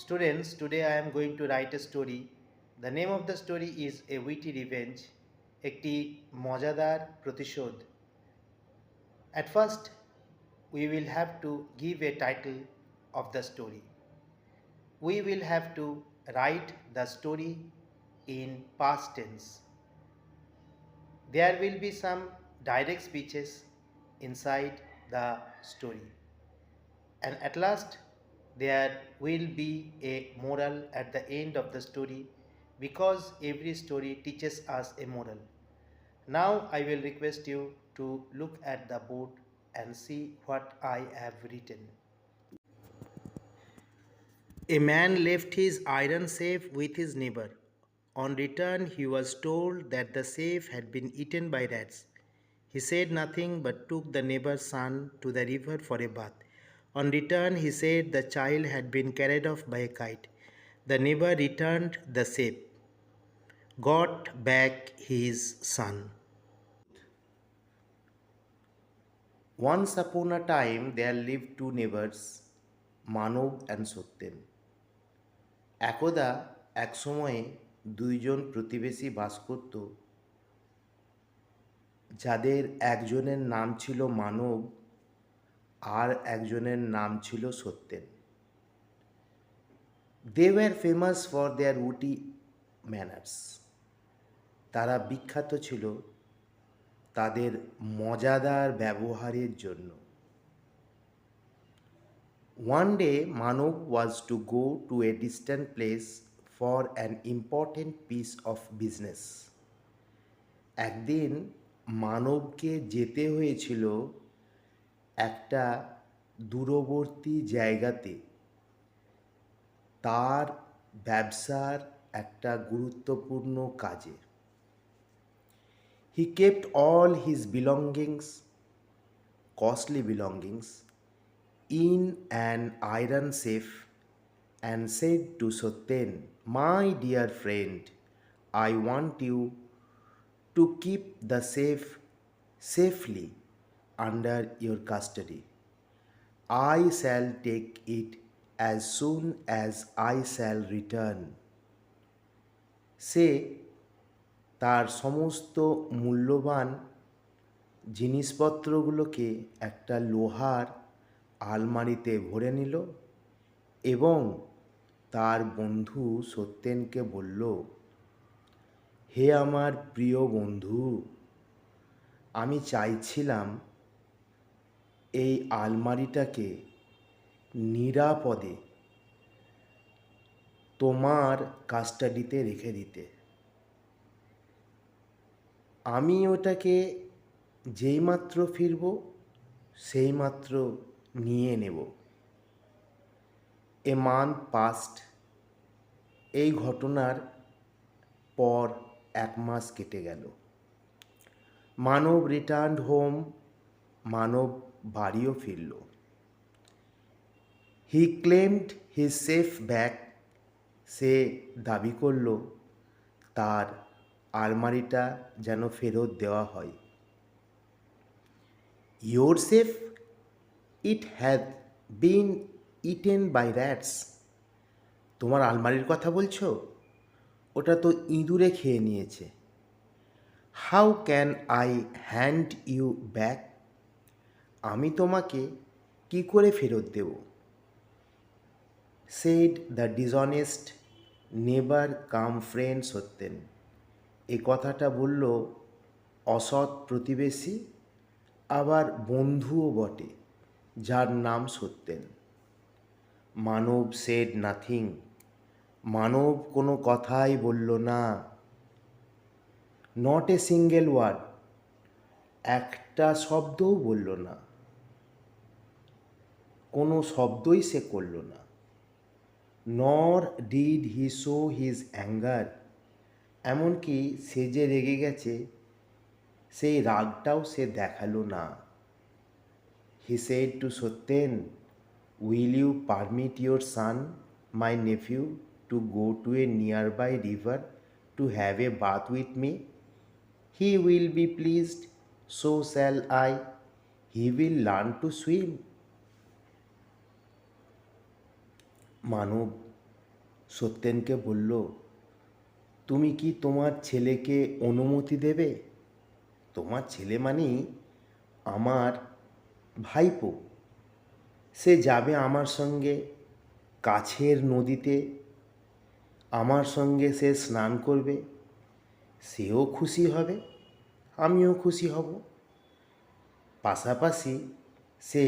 Students, today I am going to write a story. The name of the story is A Witty Revenge, একটি মজাদার প্রতিশোধ। At first, we will have to give a title of the story. We will have to write the story in past tense. There will be some direct speeches inside the story. And at last, there will be a moral at the end of the story because every story teaches us a moral. Now, I will request you to look at the board and see what I have written. A man left his iron safe with his neighbor. On return, he was told that the safe had been eaten by rats. He said nothing but took the neighbor's son to the river for a bath. On return, he said the child had been carried off by a kite. The neighbor returned the safe, got back his son. Once upon a time, there lived two neighbors, Manav and Satyam. একদা এক সময়ে দুইজন প্রতিবেশী বাস করত, যাদের একজনের নাম ছিল মানব আর একজনের নাম ছিল Satyen. They were famous for their witty manners. তারা বিখ্যাত ছিল তাদের মজাদার ব্যবহারের জন্য। One day, Manav was to go to a distant place for an important piece of business. একদিন মানবকে যেতে হয়েছিল একটা দূরবর্তী জায়গাতে তার ব্যবসার একটা গুরুত্বপূর্ণ কাজে। He kept all his belongings, costly belongings, in an iron safe and said to Soten, "My dear friend, I want you to keep the safe safely under your custody. I shall take it as soon as I shall return." সে তার সমস্ত মূল্যবান জিনিসপত্রগুলোকে একটা লোহার আলমারিতে ভরে নিল এবং তার বন্ধু সত্যেনকে বলল, হে আমার প্রিয় বন্ধু, আমি চাইছিলাম এই আলমারিটাকে নিরাপদে তোমার কাস্টাডিতে রেখে দিতে। আমি ওটাকে যেইমাত্র ফিরব সেইমাত্র নিয়ে নেব। A month past. এই ঘটনার পর 1 মাস কেটে গেল। মানব রিটার্নড হোম। মানব বাড়িও ফিরল। He claimed his safe back. সে দাবি করল তার আলমারিটা যেন ফেরত দেওয়া হয়। Your safe? It had been eaten by rats. তোমার আলমারির কথা বলছো? ওটা তো ইঁদুরে খেয়ে নিয়েছে। How can I hand you back? আমি তোমাকে কি করে ফেরত দেব? সেড দ্য ডিসঅনেস্ট নেবার কাম ফ্রেন্ড সত্যেন। এ কথাটা বলল অসৎ প্রতিবেশী, আবার বন্ধুও বটে, যার নাম সত্যেন। Manab said nothing. মানব কোনো কথাই বলল না। Not a single word. একটা শব্দও বলল না। কোনো শব্দই সে করল না। নর did he show his anger. এমনকি সে যে রেগে গেছে সেই রাগটাও সে দেখালো না। He said to Satyen, will you permit your son, my nephew, to go to a nearby river to have a bath with me? He will be pleased, so shall I. He will learn to swim. Manab সত্যেনকে বলল, তুমি কি তোমার ছেলেকে অনুমতি দেবে? তোমার ছেলে মানেই আমার ভাইপো। সে যাবে আমার সঙ্গে কাছের নদীতে, আমার সঙ্গে সে স্নান করবে, সেও খুশি হবে, আমিও খুশি হব। পাশাপাশি সে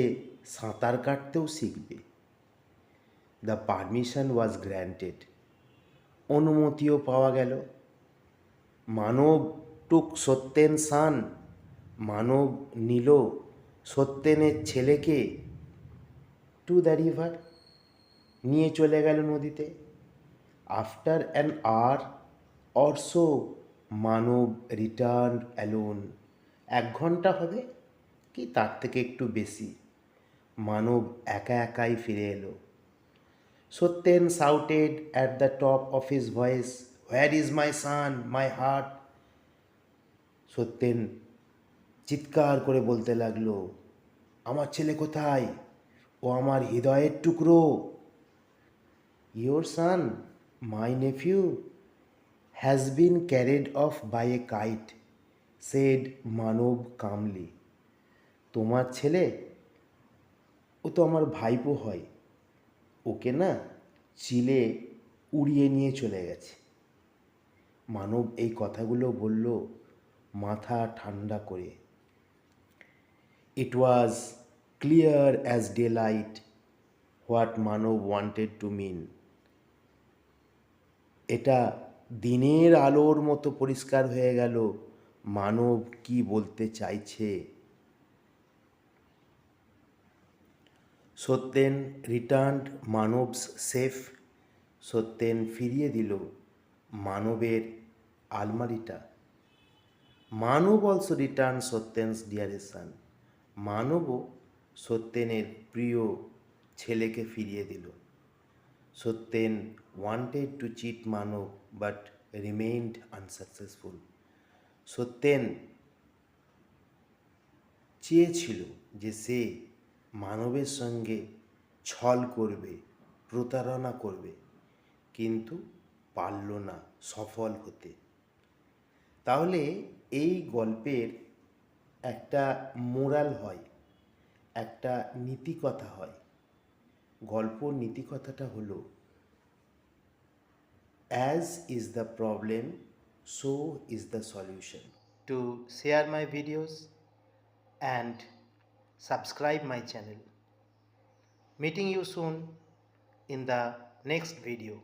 সাঁতার কাটতেও শিখবে। The permission was granted. অনুমতিও পাওয়া গেল। মানব টুক সত্যেন সান, মানব নিল সত্যেনের ছেলেকে টু দ্য রিভার, নিয়ে চলে গেল নদীতে। After an hour or so Manab return alone. 1 ঘন্টা হবে কি তার থেকে একটু বেশি, মানব একা একাই ফিরে এলো। Satyen shouted at the top of his voice, where is my son, my heart. Satyen চিৎকার করে বলতে লাগলো, আমার ছেলে কোথায়? ও আমার হৃদয়ের টুকরো। Your son, my nephew, has been carried off by a kite, said Manab calmly. তোমার ছেলে, ও তো আমার ভাইপো হয়, ওকে না চিলে উড়িয়ে নিয়ে চলে গেছে। মানব এই কথাগুলো বলল মাথা ঠান্ডা করে। It was clear as daylight what Manab wanted to mean. এটা দিনের আলোর মতো পরিষ্কার হয়ে গেল মানব কি বলতে চাইছে। Satyen returned Manab's safe. সত্যেন ফিরিয়ে দিল মানবের আলমারিটা। মানব অলসো রিটার্ন সত্যেন্স ডিয়ারের সান। মানবও সত্যেনের প্রিয় ছেলেকে ফিরিয়ে দিল। Satyen wanted to cheat Manab but remained unsuccessful. Satyen চেয়েছিল যে সে মানবের সঙ্গে ছল করবে, প্রতারণা করবে, কিন্তু পারল না সফল হতে। তাহলে এই গল্পের একটা মোরাল হয়, একটা নীতিকথা হয়। গল্পর নীতিকথাটা হলো, as is the problem so is the solution. To share my videos and subscribe my channel. Meeting you soon in the next video.